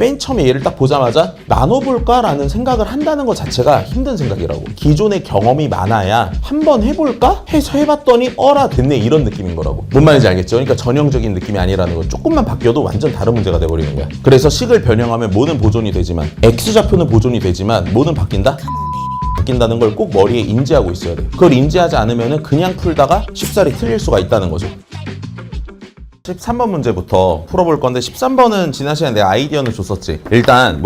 맨 처음에 얘를 딱 보자마자 나눠볼까? 라는 생각을 한다는 것 자체가 힘든 생각이라고. 기존의 경험이 많아야 한번 해볼까? 해서 해봤더니 어라 됐네 이런 느낌인 거라고. 뭔 말인지 알겠죠? 그러니까 전형적인 느낌이 아니라는 거. 조금만 바뀌어도 완전 다른 문제가 돼버리는 거야. 그래서 식을 변형하면 뭐는 보존이 되지만 X좌표는 보존이 되지만 뭐는 바뀐다? 바뀐다는 걸 꼭 머리에 인지하고 있어야 돼. 그걸 인지하지 않으면 그냥 풀다가 쉽사리 틀릴 수가 있다는 거죠. 13번 문제부터 풀어볼 건데 13번은 지난 시간에 내가 아이디어는 줬었지. 일단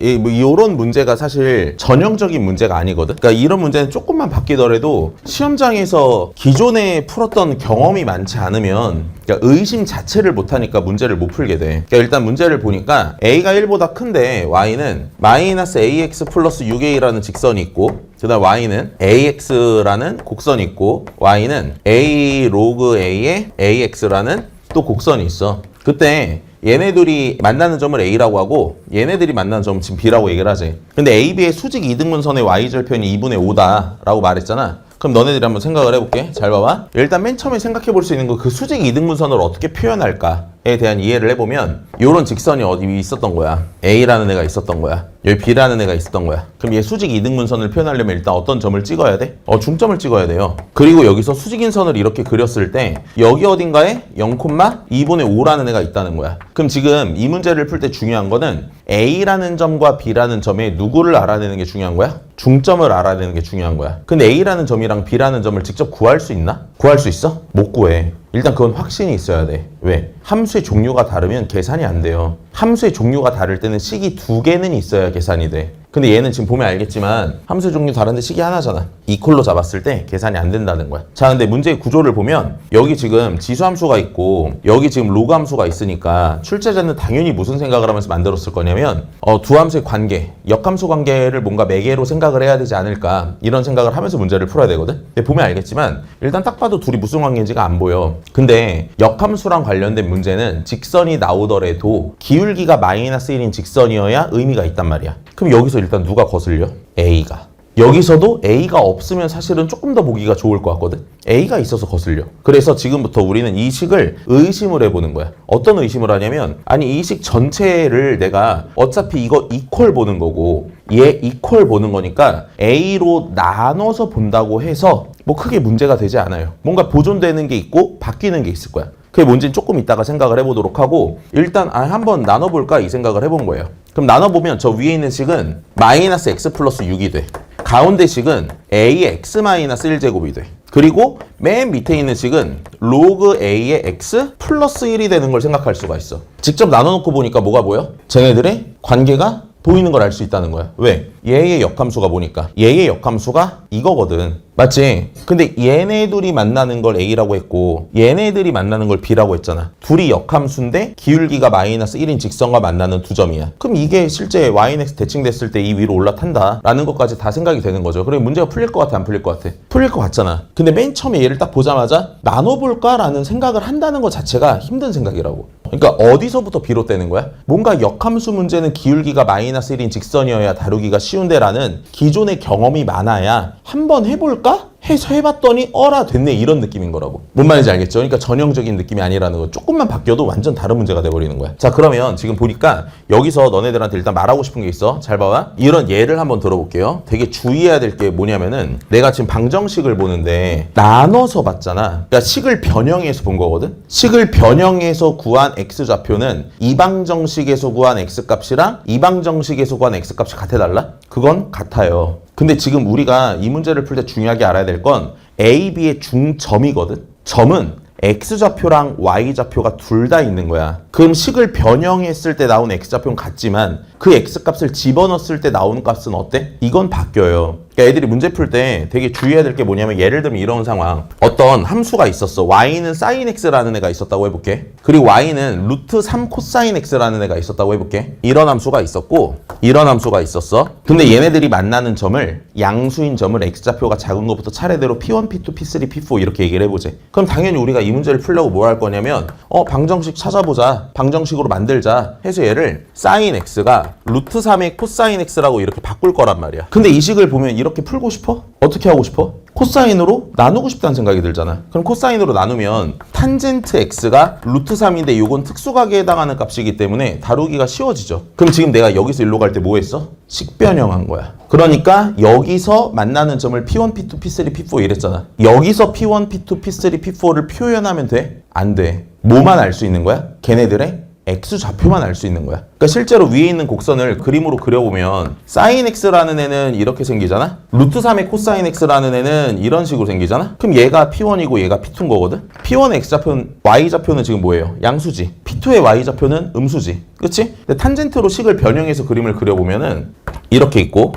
이런 문제가 사실 전형적인 문제가 아니거든. 그러니까 이런 문제는 조금만 바뀌더라도 시험장에서 기존에 풀었던 경험이 많지 않으면 그러니까 의심 자체를 못하니까 문제를 못 풀게 돼. 그러니까 일단 문제를 보니까 A가 1보다 큰데 Y는 마이너스 AX 플러스 6A라는 직선이 있고 그 다음 Y는 AX라는 곡선이 있고 Y는 A 로그 A에 AX라는 또 곡선이 있어. 그때 얘네들이 만나는 점을 A라고 하고 얘네들이 만나는 점을 지금 B라고 얘기를 하지. 근데 AB의 수직 이등분선의 Y절편이 2분의 5다 라고 말했잖아. 그럼 너네들이 한번 생각을 해볼게. 잘 봐봐. 일단 맨 처음에 생각해 볼 수 있는 거 그 수직 이등분선을 어떻게 표현할까에 대한 이해를 해보면 요런 직선이 어디 있었던 거야. A라는 애가 있었던 거야. 여기 B라는 애가 있었던 거야. 그럼 얘 수직 이등분선을 표현하려면 일단 어떤 점을 찍어야 돼? 중점을 찍어야 돼요. 그리고 여기서 수직인선을 이렇게 그렸을 때 여기 어딘가에 0,2분의 5라는 애가 있다는 거야. 그럼 지금 이 문제를 풀 때 중요한 거는 A라는 점과 B라는 점에 누구를 알아내는 게 중요한 거야? 중점을 알아내는 게 중요한 거야. 근데 A라는 점이랑 B라는 점을 직접 구할 수 있나? 구할 수 있어? 못 구해. 일단 그건 확신이 있어야 돼. 왜? 함수의 종류가 다르면 계산이 안 돼요. 함수의 종류가 다를 때는 식이 2개는 있어야 계산이 돼. 근데 얘는 지금 보면 알겠지만 함수의 종류 다른데 식이 하나잖아. 이퀄로 잡았을 때 계산이 안 된다는 거야. 자, 근데 문제의 구조를 보면 여기 지금 지수함수가 있고 여기 지금 로그 함수가 있으니까 출제자는 당연히 무슨 생각을 하면서 만들었을 거냐면 두 함수의 관계, 역함수 관계를 뭔가 매개로 생각을 해야 되지 않을까 이런 생각을 하면서 문제를 풀어야 되거든. 근데 보면 알겠지만 일단 딱 봐도 둘이 무슨 관계인지가 안 보여. 근데 역함수랑 관련된 문제는 직선이 나오더라도 기울기가 마이너스 1인 직선이어야 의미가 있단 말이야. 그럼 여기서 일단 누가 거슬려? A가. 여기서도 A가 없으면 사실은 조금 더 보기가 좋을 것 같거든? A가 있어서 거슬려. 그래서 지금부터 우리는 이 식을 의심을 해보는 거야. 어떤 의심을 하냐면 아니 이 식 전체를 내가 어차피 이거 이퀄 보는 거고 얘 이퀄 보는 거니까 A로 나눠서 본다고 해서 뭐 크게 문제가 되지 않아요. 뭔가 보존되는 게 있고 바뀌는 게 있을 거야. 그게 뭔지는 조금 이따가 생각을 해보도록 하고 일단 한번 나눠볼까 이 생각을 해본 거예요. 그럼 나눠보면 저 위에 있는 식은 마이너스 x 플러스 6이 돼. 가운데 식은 ax 마이너스 1제곱이 돼. 그리고 맨 밑에 있는 식은 로그 a의 x 플러스 1이 되는 걸 생각할 수가 있어. 직접 나눠놓고 보니까 뭐가 보여? 쟤네들의 관계가 보이는 걸 알 수 있다는 거야. 왜? 얘의 역함수가 보니까 얘의 역함수가 이거거든. 맞지? 근데 얘네들이 만나는 걸 A라고 했고 얘네들이 만나는 걸 B라고 했잖아. 둘이 역함수인데 기울기가 마이너스 1인 직선과 만나는 두 점이야. 그럼 이게 실제 yx 대칭됐을 때 이 위로 올라탄다 라는 것까지 다 생각이 되는 거죠. 그럼 문제가 풀릴 것 같아? 안 풀릴 것 같아? 풀릴 것 같잖아. 근데 맨 처음에 얘를 딱 보자마자 나눠볼까? 라는 생각을 한다는 것 자체가 힘든 생각이라고. 그러니까 어디서부터 비롯되는 거야? 뭔가 역함수 문제는 기울기가 마이너스 1인 직선이어야 다루기가 쉬운데 라는 기존의 경험이 많아야 한번 해볼까? 해서 해봤더니 어라 됐네 이런 느낌인 거라고. 뭔 말인지 알겠죠? 그러니까 전형적인 느낌이 아니라는 거. 조금만 바뀌어도 완전 다른 문제가 돼버리는 거야. 자, 그러면 지금 보니까 여기서 너네들한테 일단 말하고 싶은 게 있어. 잘 봐봐. 이런 예를 한번 들어볼게요. 되게 주의해야 될 게 뭐냐면은 내가 지금 방정식을 보는데 나눠서 봤잖아. 그러니까 식을 변형해서 본 거거든. 식을 변형해서 구한 x좌표는 이 방정식에서 구한 x값이랑 이 방정식에서 구한 x값이 같아달라? 그건 같아요. 근데 지금 우리가 이 문제를 풀 때 중요하게 알아야 될 건 A, B의 중점이거든. 점은 X좌표랑 Y좌표가 둘 다 있는 거야. 그럼 식을 변형했을 때 나온 X좌표는 같지만 그 X값을 집어넣었을 때 나오는 값은 어때? 이건 바뀌어요. 그러니까 애들이 문제 풀 때 되게 주의해야 될 게 뭐냐면 예를 들면 이런 상황. 어떤 함수가 있었어. Y는 sin X라는 애가 있었다고 해볼게. 그리고 Y는 루트 3 코사인 X라는 애가 있었다고 해볼게. 이런 함수가 있었고 이런 함수가 있었어. 근데 얘네들이 만나는 점을 양수인 점을 X좌표가 작은 것부터 차례대로 P1, P2, P3, P4 이렇게 얘기를 해보지. 그럼 당연히 우리가 이 문제를 풀려고 뭐 할 거냐면 방정식 찾아보자. 방정식으로 만들자 해서 얘를 sin X가 루트 3의 코사인 X라고 이렇게 바꿀 거란 말이야. 근데 이 식을 보면 이렇게 이렇게 풀고 싶어? 어떻게 하고 싶어? 코사인으로 나누고 싶다는 생각이 들잖아. 그럼 코사인으로 나누면 탄젠트 x가 루트 3인데 이건 특수각에 해당하는 값이기 때문에 다루기가 쉬워지죠. 그럼 지금 내가 여기서 일로 갈 때 뭐 했어? 식변형한 거야. 그러니까 여기서 만나는 점을 P1, P2, P3, P4 이랬잖아. 여기서 P1, P2, P3, P4를 표현하면 돼? 안 돼. 뭐만 알 수 있는 거야? 걔네들의 x좌표만 알 수 있는 거야. 그러니까 실제로 위에 있는 곡선을 그림으로 그려보면 sin x라는 애는 이렇게 생기잖아. 루트 3의 코사인 x라는 애는 이런 식으로 생기잖아. 그럼 얘가 P1이고 얘가 P2인 거거든. P1의 x좌표는 y좌표는 지금 뭐예요? 양수지. P2의 y좌표는 음수지. 그치? 근데 탄젠트로 식을 변형해서 그림을 그려보면은 이렇게 있고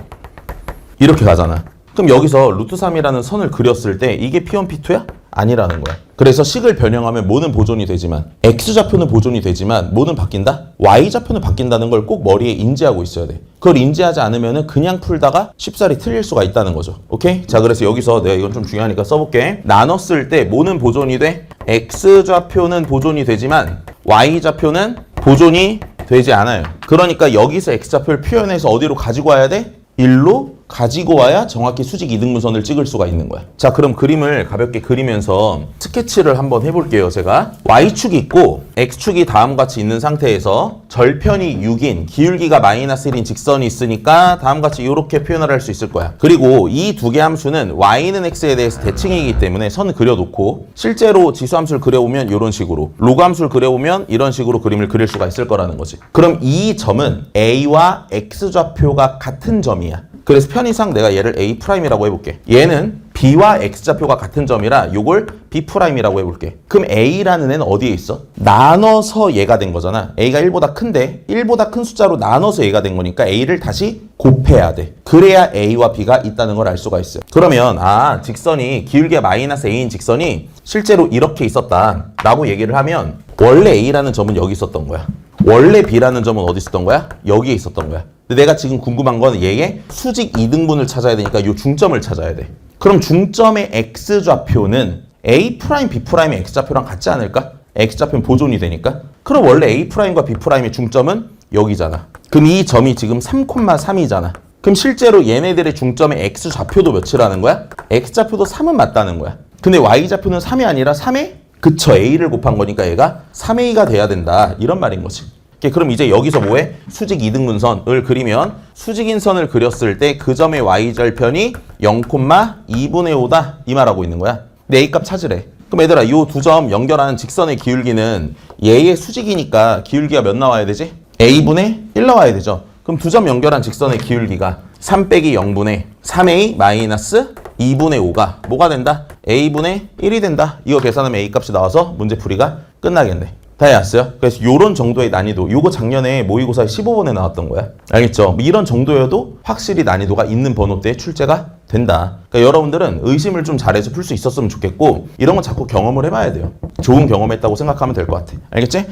이렇게 가잖아. 그럼 여기서 루트 3이라는 선을 그렸을 때 이게 P1, P2야? 아니라는 거야. 그래서 식을 변형하면 뭐는 보존이 되지만 x좌표는 보존이 되지만 뭐는 바뀐다? y좌표는 바뀐다는 걸 꼭 머리에 인지하고 있어야 돼. 그걸 인지하지 않으면 그냥 풀다가 쉽사리 틀릴 수가 있다는 거죠. 오케이? 자, 그래서 여기서 내가 이건 좀 중요하니까 써볼게. 나눴을 때 뭐는 보존이 돼? x좌표는 보존이 되지만 y좌표는 보존이 되지 않아요. 그러니까 여기서 x좌표를 표현해서 어디로 가지고 와야 돼? 1로 가지고 와야 정확히 수직 이등분선을 찍을 수가 있는 거야. 자, 그럼 그림을 가볍게 그리면서 스케치를 한번 해볼게요. 제가 y축이 있고 x축이 다음과 같이 있는 상태에서 절편이 6인 기울기가 마이너스 1인 직선이 있으니까 다음과 같이 이렇게 표현을 할 수 있을 거야. 그리고 이 두 개 함수는 y는 x에 대해서 대칭이기 때문에 선을 그려놓고 실제로 지수함수를 그려보면 이런 식으로 로그 함수를 그려보면 이런 식으로 그림을 그릴 수가 있을 거라는 거지. 그럼 이 점은 a와 x좌표가 같은 점이야. 그래서 편의상 내가 얘를 A'이라고 해볼게. 얘는 B와 X좌표가 같은 점이라 이걸 B'이라고 해볼게. 그럼 A라는 애는 어디에 있어? 나눠서 얘가 된 거잖아. A가 1보다 큰데 1보다 큰 숫자로 나눠서 얘가 된 거니까 A를 다시 곱해야 돼. 그래야 A와 B가 있다는 걸 알 수가 있어요. 그러면 직선이 기울기가 마이너스 A인 직선이 실제로 이렇게 있었다 라고 얘기를 하면 원래 A라는 점은 여기 있었던 거야. 원래 B라는 점은 어디 있었던 거야? 여기에 있었던 거야. 근데 내가 지금 궁금한 건 얘의 수직 이등분을 찾아야 되니까 이 중점을 찾아야 돼. 그럼 중점의 x좌표는 A', B'의 x좌표랑 같지 않을까? x좌표는 보존이 되니까. 그럼 원래 A'과 B'의 중점은 여기잖아. 그럼 이 점이 지금 3,3이잖아. 그럼 실제로 얘네들의 중점의 x좌표도 몇이라는 거야? x좌표도 3은 맞다는 거야. 근데 y좌표는 3이 아니라 3에 그쵸, A를 곱한 거니까 얘가 3A가 돼야 된다. 이런 말인 거지. 그럼 이제 여기서 뭐해? 수직 이등분선을 그리면 수직인 선을 그렸을 때 그 점의 y절편이 0,2분의 5다. 이 말하고 있는 거야. 근데 A값 찾으래. 그럼 얘들아, 이 두 점 연결하는 직선의 기울기는 얘의 수직이니까 기울기가 몇 나와야 되지? A분의 1 나와야 되죠. 그럼 두 점 연결한 직선의 기울기가 3 빼기 0분의 3A 마이너스 2분의 5가 뭐가 된다? A분의 1이 된다. 이거 계산하면 A값이 나와서 문제풀이가 끝나겠네. 다 이해했어요? 그래서 이런 정도의 난이도, 요거 작년에 모의고사에 15번에 나왔던 거야. 알겠죠? 이런 정도여도 확실히 난이도가 있는 번호대에 출제가 된다. 그러니까 여러분들은 의심을 좀 잘해서 풀 수 있었으면 좋겠고 이런 건 자꾸 경험을 해봐야 돼요. 좋은 경험했다고 생각하면 될 것 같아. 알겠지?